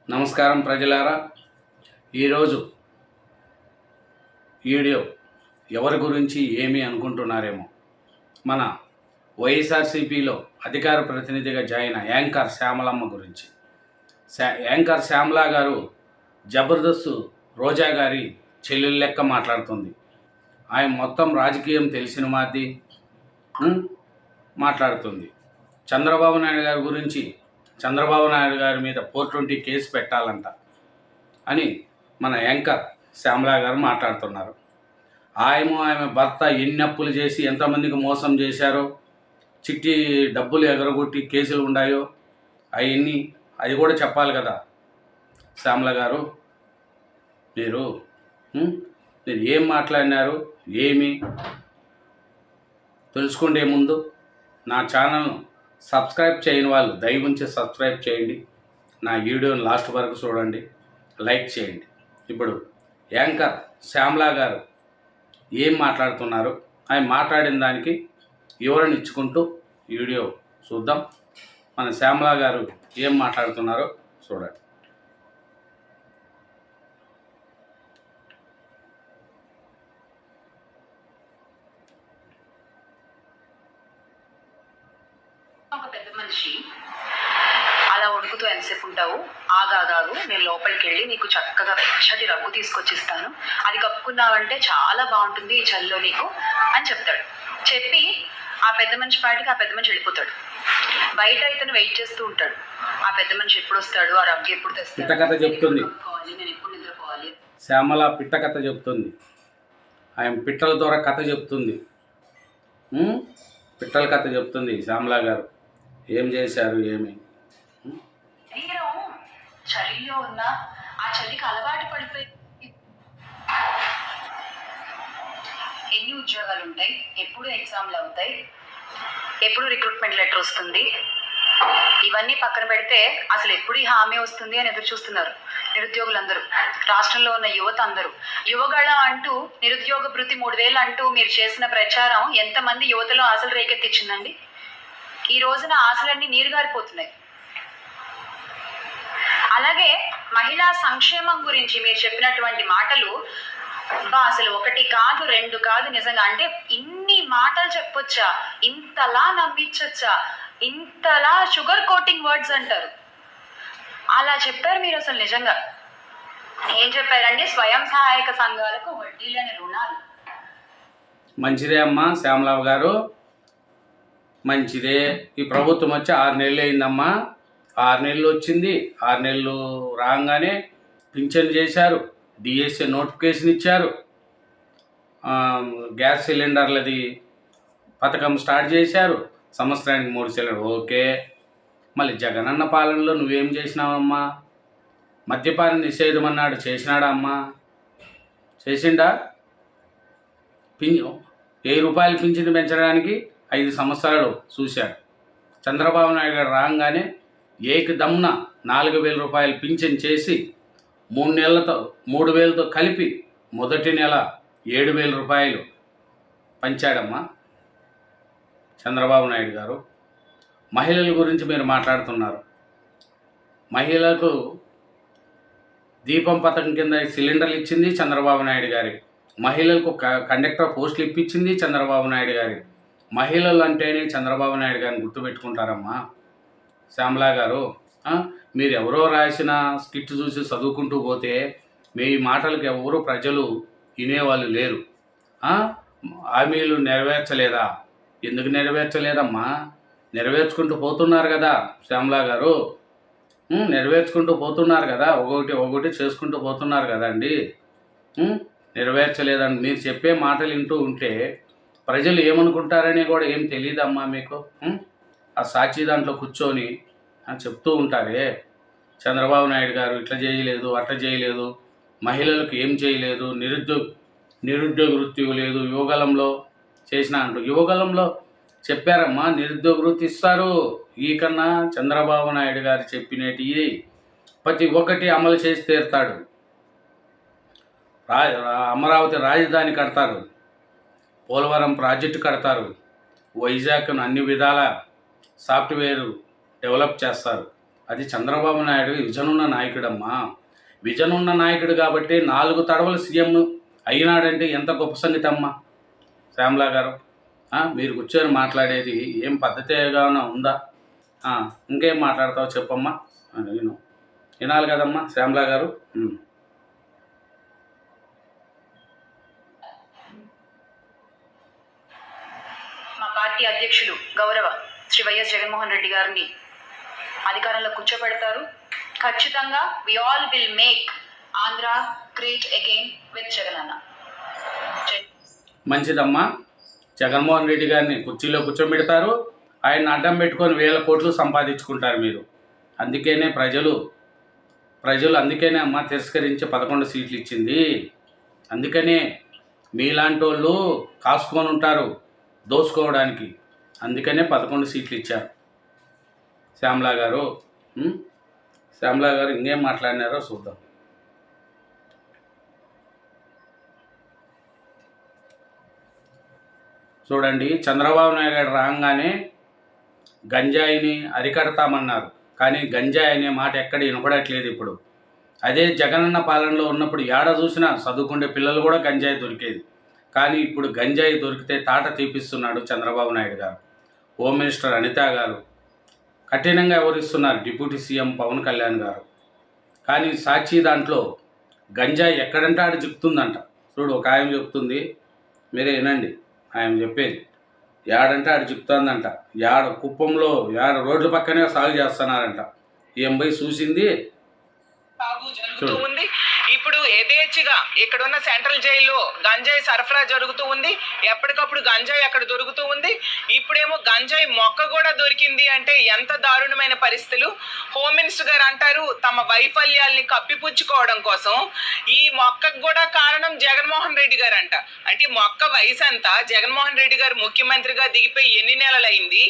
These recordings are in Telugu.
నమస్కారం ప్రజలారా. ఈరోజు వీడియో ఎవరి గురించి ఏమి అనుకుంటున్నారేమో, మన వైఎస్ఆర్సీపీలో అధికార ప్రతినిధిగా జాయిన్ యాంకర్ శ్యామలమ్మ గురించి. యాంకర్ శ్యామల గారు జబర్దస్త్ రోజా గారి చెల్లెలు లెక్క మాట్లాడుతుంది. ఆయన మొత్తం రాజకీయం తెలిసిన మాది మాట్లాడుతుంది. చంద్రబాబు నాయుడు గారి గురించి, చంద్రబాబు నాయుడు గారి మీద 420 కేసు పెట్టాలంట అని మన యాంకర్ శ్యామల గారు మాట్లాడుతున్నారు. ఆమె భర్త ఎన్ని అప్పులు చేసి ఎంతమందికి మోసం చేశారో, చిట్టి డబ్బులు ఎగరగొట్టి కేసులు ఉన్నాయో అవన్నీ అది కూడా చెప్పాలి కదా శ్యామల గారు. మీరు ఏం మాట్లాడినారు ఏమి తెలుసుకుంటే ముందు నా ఛానల్ను సబ్స్క్రైబ్ చేయని వాళ్ళు దయవుంచి సబ్స్క్రైబ్ చేయండి. నా వీడియోని లాస్ట్ వరకు చూడండి, లైక్ చేయండి. ఇప్పుడు యాంకర్ శ్యామల గారు ఏం మాట్లాడుతున్నారు, ఆయన మాట్లాడిన దానికి వివరణ ఇచ్చుకుంటూ వీడియో చూద్దాం. మన శ్యామల గారు ఏం మాట్లాడుతున్నారో చూడండి. ఒక పెద్ద మనిషి అలా వణుకుతూ ఎంతసేపు ఉంటావు, ఆగాగాగు నేను లోపలికి వెళ్ళి నీకు చక్కగా పచ్చటి రగ్గు తీసుకొచ్చిస్తాను, అది కప్పుకున్నావంటే చాలా బాగుంటుంది ఈ చలిలో నీకు అని చెప్తాడు. చెప్పి ఆ పెద్ద మనిషి పాటికి ఆ పెద్ద మనిషి వెళ్ళిపోతాడు. బయట ఇతను వెయిట్ చేస్తూ ఉంటాడు, ఆ పెద్ద మనిషి ఎప్పుడు వస్తాడు, ఆ రగ్గు ఎప్పుడు తెస్తాడు, నేను ఎప్పుడు నిద్రపోవాలి. శ్యామల పిట్ట కథ చెప్తుంది, ఆయన పిట్టల ద్వారా కథ చెప్తుంది, పిట్టల కథ చెప్తుంది శ్యామల గారు. ఏం చేశారు ఏమి శరీరం చలిలో ఉన్న ఆ చలికి అలవాటు పడిపోయి ఎన్ని ఉద్యోగాలు ఉంటాయి, ఎప్పుడు ఎగ్జామ్లు అవుతాయి, ఎప్పుడు రిక్రూట్మెంట్ లెటర్ వస్తుంది, ఇవన్నీ పక్కన పెడితే అసలు ఎప్పుడు ఈ హామీ వస్తుంది అని ఎదురు చూస్తున్నారు నిరుద్యోగులందరూ, రాష్ట్రంలో ఉన్న యువత అందరూ. యువగళ అంటూ నిరుద్యోగ భృతి 3000 అంటూ మీరు చేసిన ప్రచారం ఎంతమంది యువతలో ఆశలు రేకెత్తించిందండి? ఈ రోజున ఆశలన్నీ నీరుగారిపోతున్నాయి. అలాగే మహిళా సంక్షేమం గురించి మీరు చెప్పినటువంటి మాటలు అసలు 1 కాదు 2 కాదు, నిజంగా అంటే ఇన్ని మాటలు చెప్పొచ్చా, ఇంతలా నమ్మించొచ్చా, ఇంతలా షుగర్ కోటింగ్ వర్డ్స్ అంటారు, అలా చెప్పారు మీరు. అసలు నిజంగా ఏం చెప్పారండి? స్వయం సహాయక సంఘాలకు వడ్డీ లేని రుణాలు. మంచిదే అమ్మా శ్యామల గారు, మంచిదే. ఈ ప్రభుత్వం వచ్చి 6 నెలలు అయిందమ్మా, 6 నెలలు వచ్చింది. 6 నెలలు రాగానే పింఛన్ చేశారు, డిఎస్ఏ నోటిఫికేషన్ ఇచ్చారు, గ్యాస్ సిలిండర్లది పథకం స్టార్ట్ చేశారు, సంవత్సరానికి 3 సిలిండర్. ఓకే. మళ్ళీ జగనన్న పాలనలో నువ్వేం చేసినావమ్మా? మద్యపాన నిషేధం అన్నాడు, చేసినాడా అమ్మా? చేసిండా? 1000 రూపాయలు పింఛను పెంచడానికి 5 సంవత్సరాలు చూశాడు. చంద్రబాబు నాయుడు గారు రాగానే ఏకదమ్మున 4000 రూపాయలు పింఛన్ చేసి 3 నెలలతో 3000తో కలిపి మొదటి నెల 7000 రూపాయలు పంచాడమ్మా చంద్రబాబు నాయుడు గారు. మహిళల గురించి మీరు మాట్లాడుతున్నారు. మహిళలకు దీపం పథకం కింద సిలిండర్లు ఇచ్చింది చంద్రబాబు నాయుడు గారి. మహిళలకు కండక్టర్ పోస్టులు ఇప్పించింది చంద్రబాబు నాయుడు గారి. మహిళలు అంటేనే చంద్రబాబు నాయుడు గారిని గుర్తుపెట్టుకుంటారమ్మా శ్యామల గారు. మీరు ఎవరో రాసిన స్కిట్ చూసి చదువుకుంటూ పోతే మీ మాటలకు ఎవరు ప్రజలు వినేవాళ్ళు లేరు. హామీలు నెరవేర్చలేదా? ఎందుకు నెరవేర్చలేదమ్మా? నెరవేర్చుకుంటూ పోతున్నారు కదా శ్యామల గారు, నెరవేర్చుకుంటూ పోతున్నారు కదా, ఒకటి చేసుకుంటూ పోతున్నారు కదండి. నెరవేర్చలేదని మీరు చెప్పే మాటలు వింటూ ఉంటే ప్రజలు ఏమనుకుంటారని కూడా ఏం తెలియదమ్మా మీకు. ఆ సాక్షి దాంట్లో కూర్చొని చెప్తూ ఉంటారే, చంద్రబాబు నాయుడు గారు ఇట్లా చేయలేదు, అట్లా చేయలేదు, మహిళలకు ఏం చేయలేదు, నిరుద్యోగ వృత్తి లేదు, యువగలంలో చేసిన అంటూ. యువగలంలో చెప్పారమ్మా, నిరుద్యోగ వృత్తి ఇస్తారు. ఈ కన్నా చంద్రబాబు నాయుడు గారు చెప్పినవి ప్రతి ఒక్కటి అమలు చేసి తీరుతాడు. అమరావతి రాజధాని కడతారు, పోలవరం ప్రాజెక్టు కడతారు, వైజాగ్ను అన్ని విధాల సాఫ్ట్వేర్ డెవలప్ చేస్తారు, అది చంద్రబాబు నాయుడు విజన్ ఉన్న నాయకుడమ్మా. విజన్ ఉన్న నాయకుడు కాబట్టి 4 తడవలు సీఎం అయినాడంటే ఎంత గొప్ప సంగతి అమ్మా శ్యామలా గారు. మీరు కూర్చొని మాట్లాడేది ఏం పద్ధతిగా ఉందా? ఇంకేం మాట్లాడతావు చెప్పమ్మా. నేను వినాలి కదమ్మా శ్యామలా గారు. మా పార్టీ అధ్యక్షులు గౌరవ శ్రీ వైఎస్ జగన్మోహన్ రెడ్డి గారిని అధికారంలో కూర్చోబెడతారు. ఖచ్చితంగా we all will make Andhra great again with Jagan అన్న. మంచిదమ్మా. జగన్మోహన్ రెడ్డి గారిని కుర్చీలో కూర్చోబెడతారు. ఆయన అడ్డం పెట్టుకొని 1000 కోట్లు సంపాదించుకుంటారు మీరు. అందుకనే ప్రజలు అందుకనే అమ్మ తిరస్కరించి 11 సీట్లు ఇచ్చింది. అందుకనే మీలాంటి వాళ్ళు కాసుకొని ఉంటారు దోసుకోవడానికి. అందుకనే 11 సీట్లు ఇచ్చారు. శ్యామలా గారు ఇంకేం మాట్లాడినారో చూద్దాం. చూడండి, చంద్రబాబు నాయుడు గారు రాగానే గంజాయిని అరికడతామన్నారు. కానీ గంజాయి అనే మాట ఎక్కడ వినపడట్లేదు ఇప్పుడు. అదే జగనన్న పాలనలో ఉన్నప్పుడు ఏడ చూసినా చదువుకునే పిల్లలు కూడా గంజాయి దొరికేది. కానీ ఇప్పుడు గంజాయి దొరికితే తాట తీపిస్తున్నాడు చంద్రబాబు నాయుడు గారు. హోమ్ మినిస్టర్ అనిత గారు కఠినంగా వివరిస్తున్నారు, డిప్యూటీ సీఎం పవన్ కళ్యాణ్ గారు. కానీ సాక్షి దాంట్లో గంజాయి ఎక్కడంటే ఆడ చెప్తుందంట. చూడు, ఒక ఆయన చెప్తుంది, మీరే వినండి ఆయన చెప్పేది. యాడంటే ఆడ చెప్తుందంట. కుప్పంలో రోడ్ల పక్కనే సాగు చేస్తున్నారంట. ఏం పోయి చూసింది జరుగుతూ ఉంది. ఇప్పుడు యథేచ్ఛగా ఇక్కడున్న సెంట్రల్ జైల్లో గంజాయి సరఫరా జరుగుతూ ఉంది. ఎప్పటికప్పుడు గంజాయి అక్కడ దొరుకుతూ ఉంది. ఇప్పుడేమో గంజాయి మొక్క కూడా దొరికింది అంటే ఎంత దారుణమైన పరిస్థితులు. హోమ్ మినిస్టర్ గారు అంటారు తమ వైఫల్యాల్ని కప్పిపుచ్చుకోవడం కోసం ఈ మొక్కకు కూడా కారణం జగన్మోహన్ రెడ్డి గారు అంట. అంటే మొక్క వయసు అంతా జగన్మోహన్ రెడ్డి గారు ముఖ్యమంత్రిగా దిగిపోయి ఎన్ని నెలలైంది?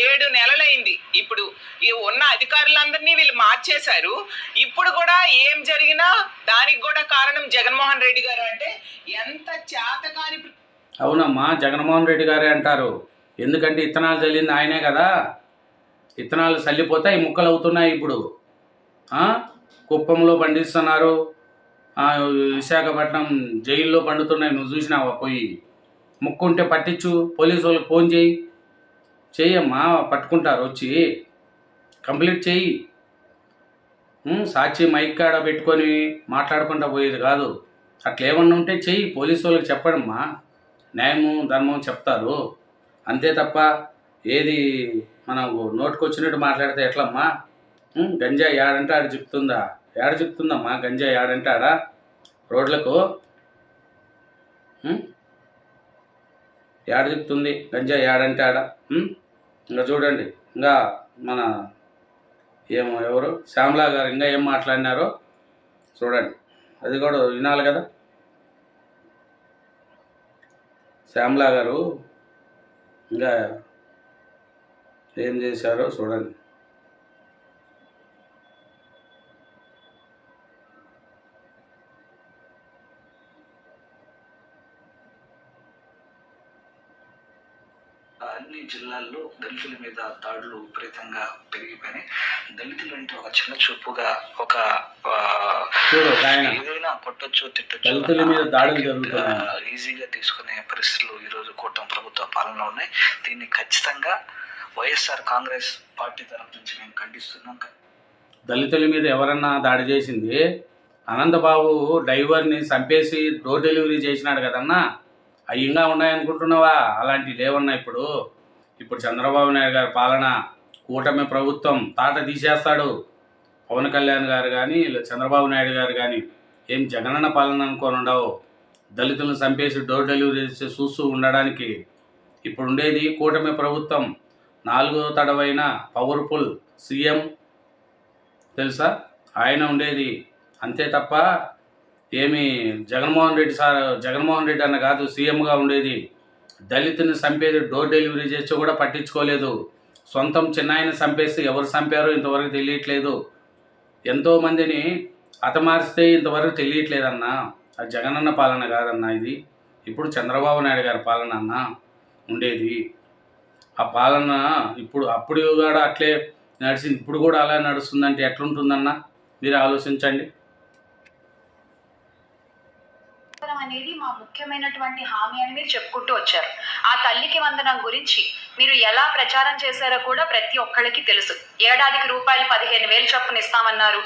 7 నెలలైంది. ఇప్పుడు ఉన్న అధికారులందరినీ వీళ్ళు మార్చేశారు. ఇప్పుడు కూడా ఏం జరిగినా దానికి కూడా కారణం జగన్మోహన్ రెడ్డి గారు అంటే ఎంత చేతకాని. అవునమ్మా, జగన్మోహన్ రెడ్డి గారే అంటారు. ఎందుకంటే ఇత్తనాలు చల్లింది ఆయనే కదా. ఇత్తనాలు చల్లిపోతాయి, ముక్కలు అవుతున్నాయి. ఇప్పుడు కుప్పంలో పండిస్తున్నారు, విశాఖపట్నం జైల్లో పండుతున్నాయి. నువ్వు చూసినావా? పోయి ముక్కుంటే పట్టించు, పోలీసు వాళ్ళకి ఫోన్ చెయ్యమ్మా, పట్టుకుంటారు వచ్చి. కంప్లీట్ చెయ్యి. సాక్షి మైక్ కాడ పెట్టుకొని మాట్లాడుకుంటా పోయేది కాదు. అట్లా ఏమన్నా ఉంటే చెయ్యి, పోలీసు వాళ్ళకి చెప్పడమ్మా. న్యాయము ధర్మం చెప్తారు. అంతే తప్ప ఏది మనకు నోటుకొచ్చినట్టు మాట్లాడితే ఎట్లమ్మా? గంజాయి యాడంటే ఆడ చెప్తుందా? ఏడ చెప్తుందమ్మా గంజాయి యాడంటే ఆడ రోడ్లకు? ఏడ చెప్తుంది గంజాయి యాడంటే ఆడ? ఇంకా చూడండి, ఇంకా మన ఎవరు శ్యామలా గారు ఇంకా ఏం మాట్లాడినారో చూడండి. అది కూడా వినాలి కదా. శ్యామలా గారు ఇంకా ఏం చేశారో చూడండి. అన్ని జిల్లాల్లో దళితుల మీద దాడులు విపరీతంగా పెరిగిపోయినాయి. దళితులు అంటే ఒక చిన్న చూపుగా, ఒక ఏదైనా కొట్టొచ్చు తిట్టొచ్చు ఈజీగా తీసుకునే పరిస్థితులు ఈరోజు కూటమి ప్రభుత్వ పాలనలో ఉన్నాయి. దీన్ని ఖచ్చితంగా వైఎస్ఆర్ కాంగ్రెస్ పార్టీ తరఫు నుంచి మేము ఖండిస్తున్నాం. దళితుల మీద ఎవరన్నా దాడి చేసింది? అనంతబాబు డ్రైవర్ని చంపేసి డోర్ డెలివరీ చేసినాడు కదన్నా, అవి ఇంకా ఉన్నాయనుకుంటున్నావా? అలాంటివి లేవన్నా. ఇప్పుడు చంద్రబాబు నాయుడు గారి పాలన, కూటమి ప్రభుత్వం తాట తీసేస్తాడు. పవన్ కళ్యాణ్ గారు కానీ చంద్రబాబు నాయుడు గారు కానీ ఏం జగనన్న పాలన అనుకొని ఉండవు. దళితులను చంపేసి డోర్ డెలివరీ చేసి చూస్తూ ఉండడానికి ఇప్పుడు ఉండేది కూటమి ప్రభుత్వం. 4వ తడవైన పవర్ఫుల్ సీఎం తెలుసా, ఆయన ఉండేది. అంతే తప్ప ఏమి జగన్మోహన్ రెడ్డి అన్న కాదు సీఎంగా ఉండేది. దళితుని చంపేది డోర్ డెలివరీ చేసి కూడా పట్టించుకోలేదు. సొంతం చిన్నాయన చంపేస్తే ఎవరు చంపారో ఇంతవరకు తెలియట్లేదు. ఎంతోమందిని హతమారిస్తే ఇంతవరకు తెలియట్లేదన్నా. అది జగనన్న పాలన కాదన్నా, ఇది ఇప్పుడు చంద్రబాబు నాయుడు గారి పాలన అన్న ఉండేది. ఆ పాలన అప్పుడు కూడా అట్లే నడిచింది, ఇప్పుడు కూడా అలా నడుస్తుందంటే ఎట్లుంటుందన్నా మీరు ఆలోచించండి. అనేది మా ముఖ్యమైనటువంటి హామీ అని మీరు చెప్పుకుంటూ వచ్చారు. ఆ తల్లికి వందనం గురించి మీరు ఎలా ప్రచారం చేశారో కూడా ప్రతి ఒక్కళ్ళకి తెలుసు. ఏడాదికి రూపాయలు 15,000 చొప్పున ఇస్తామన్నారు.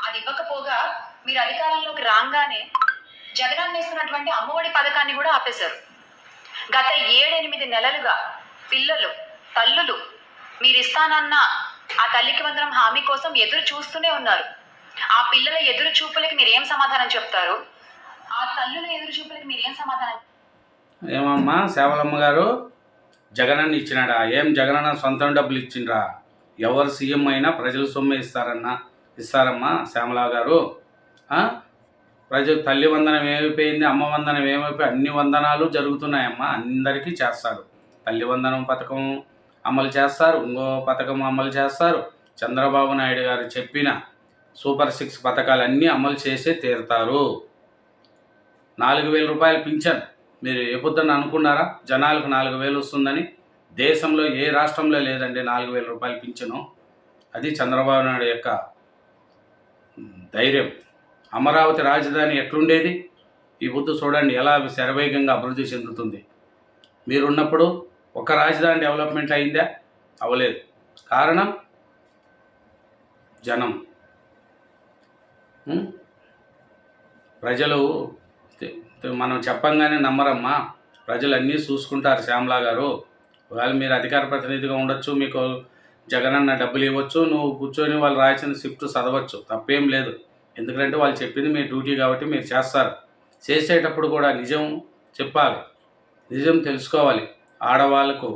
అది ఇవ్వకపోగా మీరు అధికారంలోకి రాగానే జగనన్న ఇస్తున్నటువంటి అమ్మఒడి పథకాన్ని కూడా ఆపేశారు. గత 7-8 నెలలుగా పిల్లలు, తల్లులు మీరు ఇస్తానన్న ఆ తల్లికి వందనం హామీ కోసం ఎదురు చూస్తూనే ఉన్నారు. ఆ పిల్లల ఎదురు చూపులకి మీరు ఏం సమాధానం చెప్తారు? ఆ తల్లుల ఎదురు చూపులకి మీరు ఏం సమాధానం? ఏమమ్మా సేవలమ్మ గారు, జగనన్న ఇచ్చినాడా? ఏం జగనన్న సొంతం డబ్బులు ఇచ్చిండ్రా? ఎవరు సీఎం అయినా ప్రజల సొమ్మే ఇస్తారమ్మా శ్యామలా గారు. ప్రజలు తల్లి వందనం ఏమైపోయింది, అమ్మ వందనం ఏమైపోయి, అన్ని వందనాలు జరుగుతున్నాయమ్మా. అందరికీ చేస్తారు. తల్లి వందనం పథకం అమలు చేస్తారు, ఇంకో పథకం అమలు చేస్తారు. చంద్రబాబు నాయుడు గారు చెప్పిన సూపర్ 6 పథకాలన్నీ అమలు చేసే తీరుతారు. 4,000 రూపాయలు పింఛన్ మీరు ఎప్పుడన్నా అనుకున్నారా జనాలకు 4,000 వస్తుందని? దేశంలో ఏ రాష్ట్రంలో లేదండి 4,000 రూపాయలు పింఛను. అది చంద్రబాబు నాయుడు యొక్క ధైర్యం. అమరావతి రాజధాని ఎట్లుండేది? ఈ పొద్దు చూడండి ఎలా శరవేగంగా అభివృద్ధి చెందుతుంది. మీరున్నప్పుడు ఒక రాజధాని డెవలప్మెంట్ అయిందా? అవ్వలేదు. కారణం జనం. ప్రజలు మనం చెప్పంగానే నమ్మరమ్మా. ప్రజలు అన్నీ చూసుకుంటారు శ్యామలా గారు. వాళ్ళు మీరు అధికార ప్రతినిధిగా ఉండొచ్చు, మీకు జగనన్న డబ్బులు ఇవ్వచ్చు, నువ్వు కూర్చొని వాళ్ళు రాసిన స్క్రిప్ట్ చదవచ్చు, తప్పేం లేదు. ఎందుకంటే వాళ్ళు చెప్పింది మీ డ్యూటీ కాబట్టి మీరు చేస్తారు. చేసేటప్పుడు కూడా నిజం చెప్పాలి, నిజం తెలుసుకోవాలి. ఆడవాళ్ళకు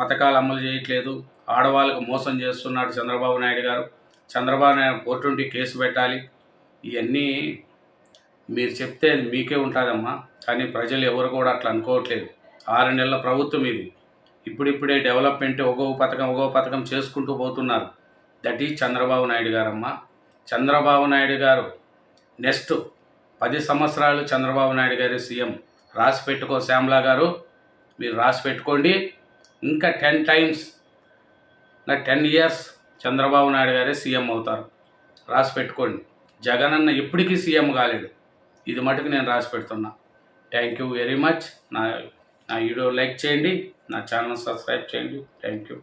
పథకాలు అమలు చేయట్లేదు, ఆడవాళ్ళకు మోసం చేస్తున్నాడు చంద్రబాబు నాయుడు గారు. చంద్రబాబు నాయుడు 420 కేసు పెట్టాలి. ఇవన్నీ మీరు చెప్తే మీకే ఉంటుందమ్మా. కానీ ప్రజలు ఎవరు కూడా అట్లా అనుకోవట్లేదు. 6 నెలల ప్రభుత్వం ఇది. ఇప్పుడిప్పుడే డెవలప్మెంట్ ఒక్కో పథకం చేసుకుంటూ పోతున్నారు. దట్ ఈజ్ చంద్రబాబు నాయుడు గారమ్మా. చంద్రబాబు నాయుడు గారు నెక్స్ట్ 10 సంవత్సరాలు చంద్రబాబు నాయుడు గారి సీఎం. రాసి పెట్టుకో శ్యామలా గారు, మీరు రాసి పెట్టుకోండి. ఇంకా 10 times 10 years చంద్రబాబు నాయుడు గారే సీఎం అవుతారు. రాసి పెట్టుకోండి. జగనన్న ఎప్పటికీ సీఎం కాలేడు. ఇది మటుకు నేను రాసి పెడుతున్నా. Thank you very much. నా వీడియో లైక్ చేయండి, నా ఛానల్ సబ్స్క్రైబ్ చేయండి. Thank you.